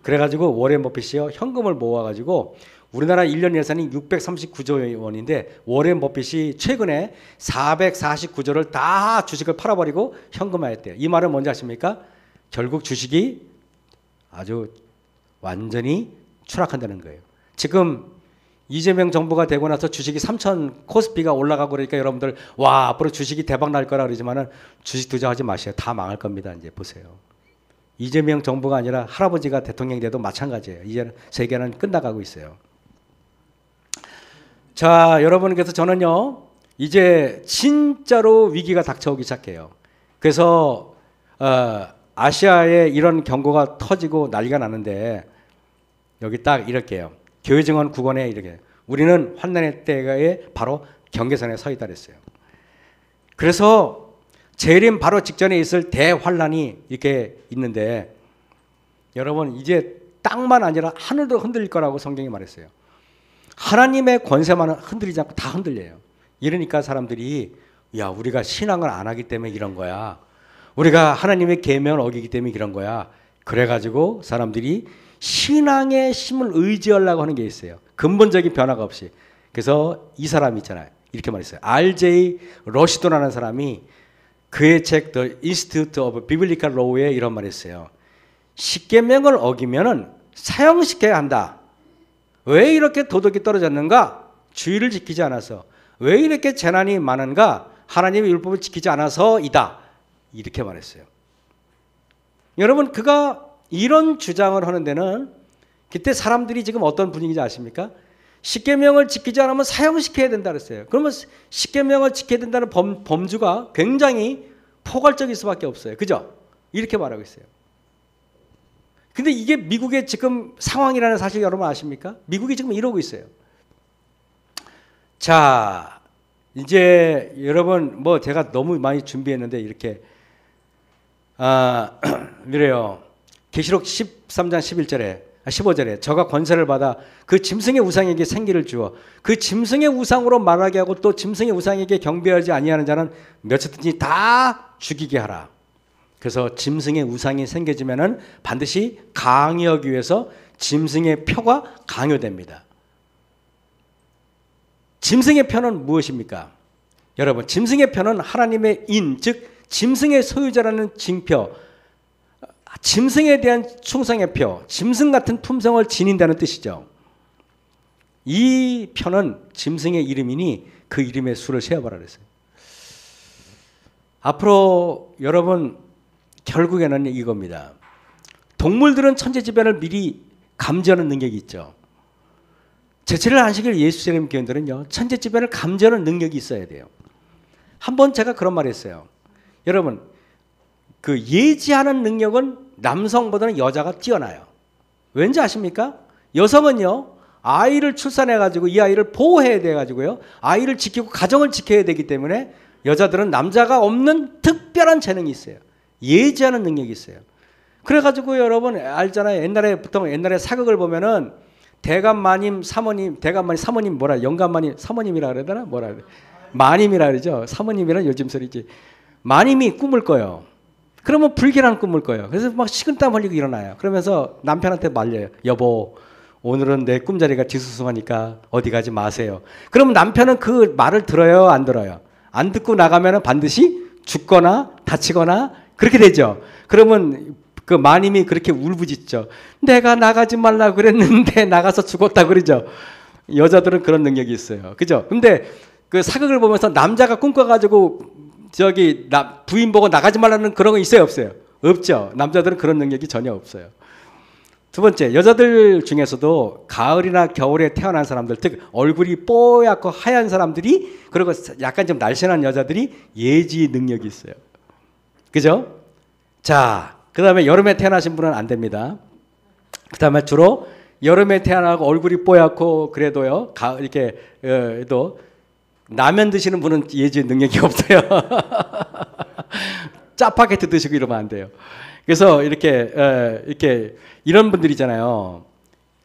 그래가지고 워렌 버핏이요, 현금을 모아가지고 우리나라 1년 예산이 639조 원인데 워렌 버핏이 최근에 449조를 다 주식을 팔아버리고 현금화했대요. 이 말은 뭔지 아십니까? 결국 주식이 아주 완전히 추락한다는 거예요. 지금 이재명 정부가 되고 나서 주식이 3천 코스피가 올라가고 그러니까 여러분들 와 앞으로 주식이 대박 날 거라 그러지만은 주식 투자하지 마세요. 다 망할 겁니다. 이제 보세요. 이재명 정부가 아니라 할아버지가 대통령이 돼도 마찬가지예요. 이제 세계는 끝나가고 있어요. 자, 여러분께서 저는요 이제 진짜로 위기가 닥쳐오기 시작해요. 그래서 아시아에 이런 경고가 터지고 난리가 나는데 여기 딱 이렇게요. 교회 증언 9권에 이렇게 우리는 환난의 때에 바로 경계선에 서 있다 그랬어요. 그래서 재림 바로 직전에 있을 대환란이 이렇게 있는데 여러분 이제 땅만 아니라 하늘도 흔들릴 거라고 성경이 말했어요. 하나님의 권세만 흔들리지 않고 다 흔들려요. 이러니까 사람들이 야 우리가 신앙을 안 하기 때문에 이런 거야. 우리가 하나님의 계명을 어기기 때문에 이런 거야. 그래가지고 사람들이 신앙의 힘을 의지하려고 하는 게 있어요. 근본적인 변화가 없이. 그래서 이 사람 있잖아요. 이렇게 말했어요. R.J. 러시도라는 사람이 그의 책 The Institute of Biblical Law에 이런 말을 했어요. 십계명을 어기면은 사형시켜야 한다. 왜 이렇게 도덕이 떨어졌는가? 주의를 지키지 않아서. 왜 이렇게 재난이 많은가? 하나님의 율법을 지키지 않아서이다. 이렇게 말했어요. 여러분 그가 이런 주장을 하는 데는 그때 사람들이 지금 어떤 분위기인지 아십니까? 십계명을 지키지 않으면 사형시켜야 된다 그랬어요. 그러면 십계명을 지켜야 된다는 범주가 굉장히 포괄적일 수밖에 없어요. 그죠? 이렇게 말하고 있어요. 근데 이게 미국의 지금 상황이라는 사실 여러분 아십니까? 미국이 지금 이러고 있어요. 자, 이제 여러분 뭐 제가 너무 많이 준비했는데 이렇게 이래요. 계시록 13장 11절에 15절에 저가 권세를 받아 그 짐승의 우상에게 생기를 주어 그 짐승의 우상으로 말하게 하고 또 짐승의 우상에게 경배하지 아니하는 자는 몇이든지 다 죽이게 하라. 그래서 짐승의 우상이 생겨지면은 반드시 강요하기 위해서 짐승의 표가 강요됩니다. 짐승의 표는 무엇입니까? 여러분 짐승의 표는 하나님의 인, 즉 짐승의 소유자라는 징표, 짐승에 대한 충성의 표, 짐승 같은 품성을 지닌다는 뜻이죠. 이 표는 짐승의 이름이니 그 이름의 수를 세어보라 그랬어요. 앞으로 여러분 결국에는 이겁니다. 동물들은 천재지변을 미리 감지하는 능력이 있죠. 제칠을 안식일 예수님 교인들은요 천재지변을 감지하는 능력이 있어야 돼요. 한번 제가 그런 말 했어요. 여러분 그 예지하는 능력은 남성보다는 여자가 뛰어나요. 왠지 아십니까? 여성은요 아이를 출산해가지고 이 아이를 보호해야 돼가지고요 아이를 지키고 가정을 지켜야 되기 때문에 여자들은 남자가 없는 특별한 재능이 있어요. 예지하는 능력이 있어요. 그래가지고 여러분 알잖아요. 옛날에 사극을 보면은 대감마님 사모님, 대감마님 사모님 뭐라 영감마님 사모님이라 그래야 되나 뭐라 그래 마님이라 그러죠. 사모님이란 요즘 소리지. 마님이 꿈을 꿔요. 그러면 불길한 꿈을 꿔요. 그래서 막 식은땀 흘리고 일어나요. 그러면서 남편한테 말려요. 여보, 오늘은 내 꿈자리가 뒤숭숭하니까 어디 가지 마세요. 그러면 남편은 그 말을 들어요, 안 들어요? 안 듣고 나가면 반드시 죽거나 다치거나 그렇게 되죠. 그러면 그 마님이 그렇게 울부짖죠. 내가 나가지 말라고 그랬는데 나가서 죽었다 그러죠. 여자들은 그런 능력이 있어요. 그죠? 근데 그 사극을 보면서 남자가 꿈꿔가지고 저기 부인 보고 나가지 말라는 그런 거 있어요, 없어요? 없죠. 남자들은 그런 능력이 전혀 없어요. 두 번째, 여자들 중에서도 가을이나 겨울에 태어난 사람들, 즉 얼굴이 뽀얗고 하얀 사람들이, 그리고 약간 좀 날씬한 여자들이 예지 능력이 있어요. 그죠? 자, 그 다음에 여름에 태어나신 분은 안 됩니다. 그 다음에 주로 여름에 태어나고 얼굴이 뽀얗고 그래도요, 이렇게 또 라면 드시는 분은 예지 능력이 없어요. 짜파게티 드시고 이러면 안 돼요. 그래서 이렇게 이런 분들이잖아요.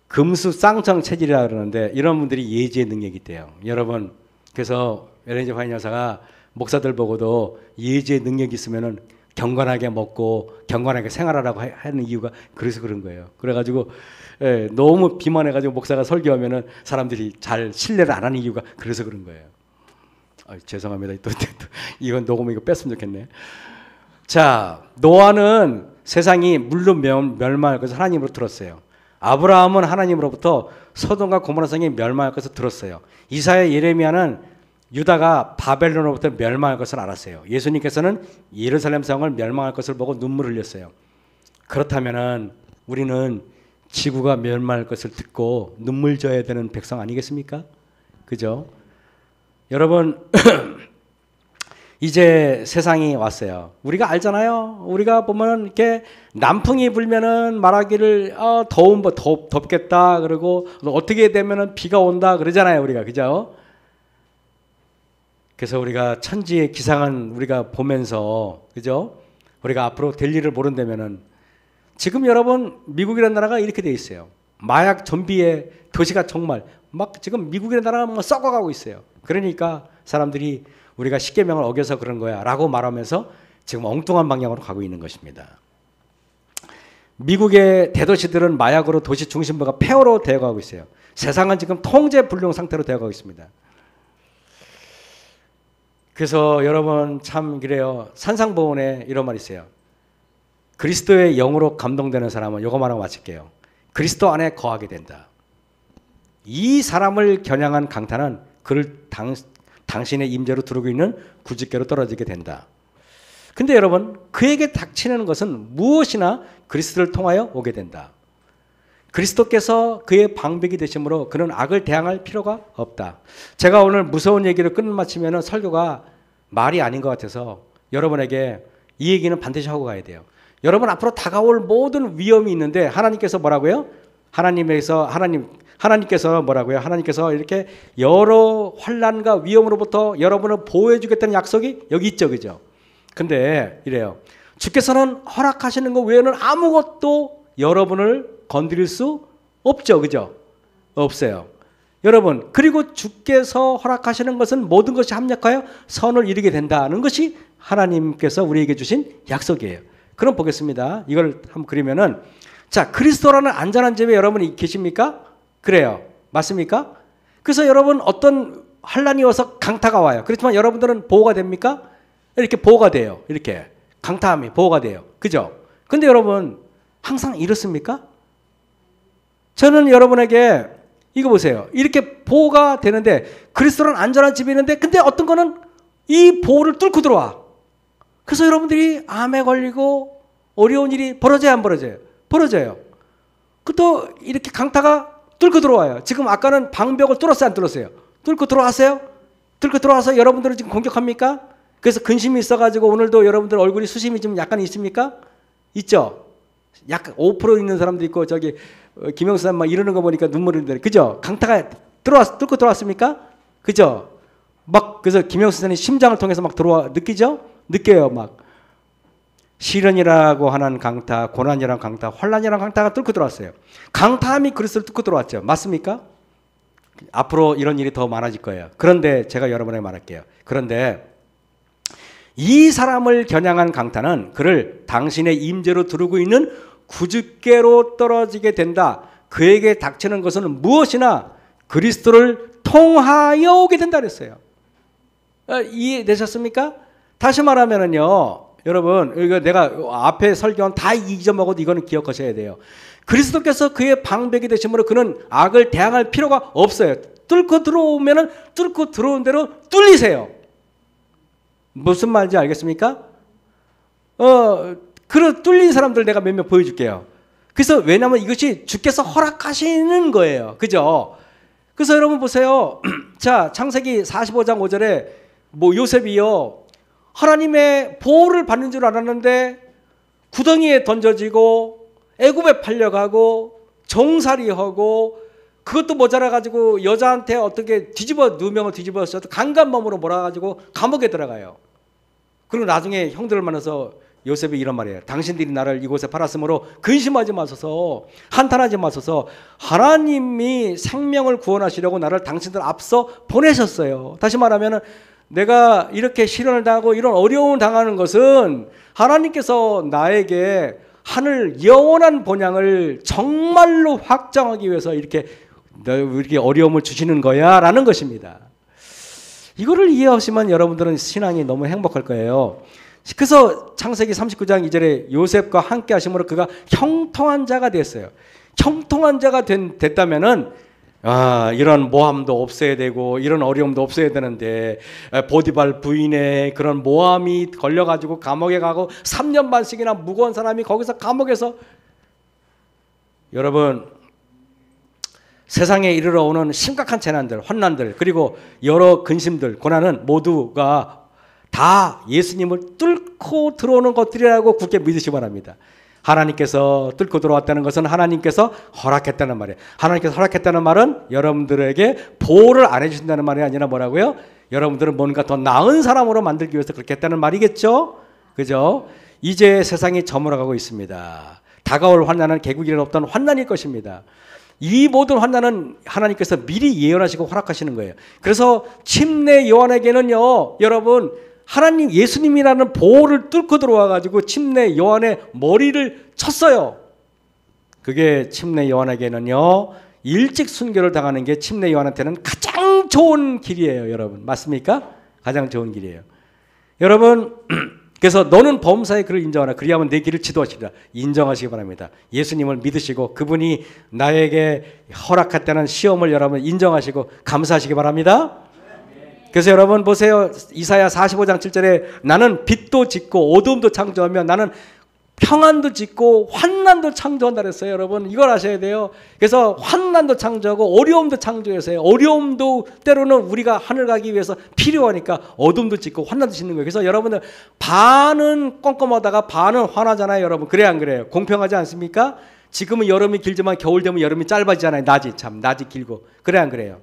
금수쌍청 체질이라 그러는데 이런 분들이 예지의 능력이 있대요. 여러분, 그래서 엘렌지 화이트 여사가 목사들 보고도 예지의 능력이 있으면은 경건하게 먹고 경건하게 생활하라고 하는 이유가 그래서 그런 거예요. 그래가지고 너무 비만해가지고 목사가 설교하면은 사람들이 잘 신뢰를 안 하는 이유가 그래서 그런 거예요. 죄송합니다. 또 이건 녹음 이거 뺐으면 좋겠네. 자, 노아는 세상이 물로 멸망할 것을 하나님으로 들었어요. 아브라함은 하나님으로부터 소돔과 고모라 성이 멸망할 것을 들었어요. 이사야, 예레미야는 유다가 바벨론으로부터 멸망할 것을 알았어요. 예수님께서는 예루살렘 성을 멸망할 것을 보고 눈물을 흘렸어요. 그렇다면은 우리는 지구가 멸망할 것을 듣고 눈물 져야 되는 백성 아니겠습니까? 그죠? 여러분, 이제 세상이 왔어요. 우리가 알잖아요. 우리가 보면 이렇게 남풍이 불면은 말하기를 덥겠다. 그리고 어떻게 되면은 비가 온다 그러잖아요. 우리가, 그죠? 그래서 우리가 천지의 기상은 우리가 보면서, 그죠? 우리가 앞으로 될 일을 모른다면은, 지금 여러분 미국이라는 나라가 이렇게 돼 있어요. 마약 좀비의 도시가 정말 막 지금 미국이라는 나라가 막 썩어가고 있어요. 그러니까 사람들이 우리가 십계명을 어겨서 그런 거야 라고 말하면서 지금 엉뚱한 방향으로 가고 있는 것입니다. 미국의 대도시들은 마약으로 도시 중심부가 폐허로 되어가고 있어요. 세상은 지금 통제불능 상태로 되어가고 있습니다. 그래서 여러분 참 그래요. 산상보훈에 이런 말이 있어요. 그리스도의 영으로 감동되는 사람은 이거 말하고 마칠게요. 그리스도 안에 거하게 된다. 이 사람을 겨냥한 강탄은 그를 당신의 임재로 두르고 있는 구주께로 떨어지게 된다. 근데 여러분, 그에게 닥치는 것은 무엇이나 그리스도를 통하여 오게 된다. 그리스도께서 그의 방백이 되심으로 그는 악을 대항할 필요가 없다. 제가 오늘 무서운 얘기를 끝마치면 설교가 말이 아닌 것 같아서 여러분에게 이 얘기는 반드시 하고 가야 돼요. 여러분 앞으로 다가올 모든 위험이 있는데 하나님께서 뭐라고요? 하나님께서 뭐라고요? 하나님께서 이렇게 여러 환난과 위험으로부터 여러분을 보호해 주겠다는 약속이 여기 있죠. 그죠? 근데 이래요. 주께서는 허락하시는 것 외에는 아무것도 여러분을 건드릴 수 없죠. 그죠? 없어요. 여러분, 그리고 주께서 허락하시는 것은 모든 것이 합력하여 선을 이루게 된다는 것이 하나님께서 우리에게 주신 약속이에요. 그럼 보겠습니다. 이걸 한번 그리면은, 자, 그리스도라는 안전한 집에 여러분이 계십니까? 그래요. 맞습니까? 그래서 여러분 어떤 환란이 와서 강타가 와요. 그렇지만 여러분들은 보호가 됩니까? 이렇게 보호가 돼요. 이렇게 강타함이 보호가 돼요. 그죠? 근데 여러분 항상 이렇습니까? 저는 여러분에게 이거 보세요. 이렇게 보호가 되는데 그리스도는 안전한 집이 있는데 근데 어떤 거는 이 보호를 뚫고 들어와. 그래서 여러분들이 암에 걸리고 어려운 일이 벌어져야 안 벌어져요? 벌어져요. 또 이렇게 강타가 뚫고 들어와요. 지금 아까는 방벽을 뚫었어요, 안 뚫었어요? 뚫고 들어왔어요? 뚫고 들어와서 여러분들을 지금 공격합니까? 그래서 근심이 있어가지고 오늘도 여러분들 얼굴이 수심이 좀 약간 있습니까? 있죠? 약간 5% 있는 사람도 있고 저기 김영수 사람 막 이러는 거 보니까 눈물이 나는데 그죠? 강타가 뚫고 들어왔습니까? 그죠? 막 그래서 김영수 사람이 심장을 통해서 막 느끼죠? 느껴요 막. 시련이라고 하는 강타, 고난이라는 강타, 환난이라는 강타가 뚫고 들어왔어요. 강타함이 그리스도를 뚫고 들어왔죠. 맞습니까? 앞으로 이런 일이 더 많아질 거예요. 그런데 제가 여러분에게 말할게요. 그런데 이 사람을 겨냥한 강타는 그를 당신의 임재로 두르고 있는 구주께로 떨어지게 된다. 그에게 닥치는 것은 무엇이나 그리스도를 통하여 오게 된다 그랬어요. 이해되셨습니까? 다시 말하면은요. 여러분, 이거 내가 앞에 설교한 다 잊어먹어도 이거는 기억하셔야 돼요. 그리스도께서 그의 방백이 되심으로 그는 악을 대항할 필요가 없어요. 뚫고 들어오면은 뚫고 들어온 대로 뚫리세요. 무슨 말인지 알겠습니까? 뚫린 사람들 내가 몇몇 보여줄게요. 그래서 왜냐하면 이것이 주께서 허락하시는 거예요. 그죠? 그래서 여러분 보세요. 자, 창세기 45장 5절에 뭐 요셉이요, 하나님의 보호를 받는 줄 알았는데 구덩이에 던져지고 애굽에 팔려가고 정살이하고 그것도 모자라가지고 여자한테 어떻게 누명을 뒤집어서 강간범으로 몰아가지고 감옥에 들어가요. 그리고 나중에 형들을 만나서 요셉이 이런 말이에요. 당신들이 나를 이곳에 팔았으므로 근심하지 마소서, 한탄하지 마소서. 하나님이 생명을 구원하시려고 나를 당신들 앞서 보내셨어요. 다시 말하면 내가 이렇게 시련을 당하고 이런 어려움을 당하는 것은 하나님께서 나에게 하늘 영원한 본향을 정말로 확정하기 위해서 이렇게 어려움을 주시는 거야 라는 것입니다. 이거를 이해하시면 여러분들은 신앙이 너무 행복할 거예요. 그래서 창세기 39장 2절에 요셉과 함께 하심으로 그가 형통한 자가 됐어요. 형통한 자가 됐다면은 이런 모함도 없어야 되고 이런 어려움도 없어야 되는데 보디발 부인의 그런 모함이 걸려가지고 감옥에 가고 3년 반씩이나 무거운 사람이 거기서 감옥에서, 여러분 세상에 이르러 오는 심각한 재난들, 환난들, 그리고 여러 근심들, 고난은 모두가 다 예수님을 뚫고 들어오는 것들이라고 굳게 믿으시기 바랍니다. 하나님께서 뚫고 들어왔다는 것은 하나님께서 허락했다는 말이에요. 하나님께서 허락했다는 말은 여러분들에게 보호를 안 해주신다는 말이 아니라 뭐라고요? 여러분들은 뭔가 더 나은 사람으로 만들기 위해서 그렇게 했다는 말이겠죠? 그죠? 이제 세상이 저물어가고 있습니다. 다가올 환난은 개국일에 없던 환난일 것입니다. 이 모든 환난은 하나님께서 미리 예언하시고 허락하시는 거예요. 그래서 침례 요한에게는요, 여러분 하나님 예수님이라는 보호를 뚫고 들어와가지고 침례 요한의 머리를 쳤어요. 그게 침례 요한에게는요, 일찍 순교를 당하는 게 침례 요한한테는 가장 좋은 길이에요. 여러분 맞습니까? 가장 좋은 길이에요. 여러분 그래서 너는 범사의 그를 인정하라. 그리하면 내 길을 지도하시리라. 인정하시기 바랍니다. 예수님을 믿으시고 그분이 나에게 허락했다는 시험을 여러분 인정하시고 감사하시기 바랍니다. 그래서 여러분 보세요. 이사야 45장 7절에 나는 빛도 짓고 어둠도 창조하며 나는 평안도 짓고 환난도 창조한다 그랬어요. 여러분 이걸 아셔야 돼요. 그래서 환난도 창조하고 어려움도 창조해서요. 어려움도 때로는 우리가 하늘 가기 위해서 필요하니까 어둠도 짓고 환난도 짓는 거예요. 그래서 여러분들 반은 껌껌하다가 반은 환하잖아요. 여러분 그래 안 그래요? 공평하지 않습니까? 지금은 여름이 길지만 겨울 되면 여름이 짧아지잖아요. 낮이 길고 그래 안 그래요?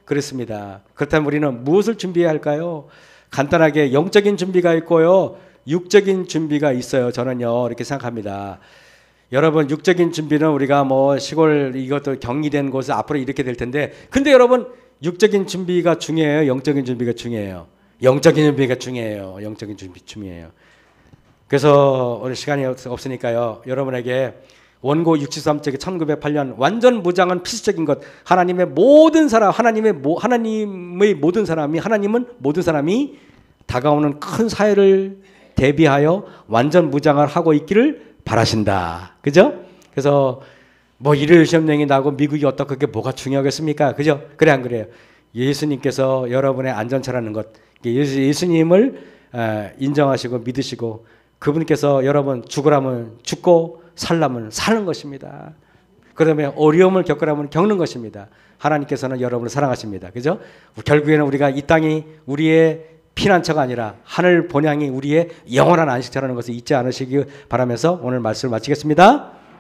그렇습니다. 그렇다면 우리는 무엇을 준비해야 할까요? 간단하게 영적인 준비가 있고요, 육적인 준비가 있어요. 저는요 이렇게 생각합니다. 여러분 육적인 준비는 우리가 뭐 시골 이것도 격리된 곳에 앞으로 이렇게 될 텐데, 근데 여러분 육적인 준비가 중요해요? 영적인 준비가 중요해요? 영적인 준비가 중요해요. 영적인 준비 중요해요. 그래서 오늘 시간이 없으니까요, 여러분에게 원고 63쪽에 1908년 완전 무장은 필수적인 것. 하나님의 모든 사람, 하나님의 모든 사람이, 하나님은 모든 사람이 다가오는 큰 사회를 대비하여 완전 무장을 하고 있기를 바라신다. 그죠? 그래서 뭐 일요일 시험령이 나고 미국이 어떻고 그게 뭐가 중요하겠습니까? 그죠? 그래 안 그래요? 예수님께서 여러분의 안전차라는 것, 예수님을 인정하시고 믿으시고 그분께서 여러분 죽으라면 죽고 살라면 사는 것입니다. 그다음에 어려움을 겪으라면 겪는 것입니다. 하나님께서는 여러분을 사랑하십니다. 그죠? 결국에는 우리가 이 땅이 우리의 피난처가 아니라 하늘 본향이 우리의 영원한 안식처라는 것을 잊지 않으시기 바라면서 오늘 말씀을 마치겠습니다.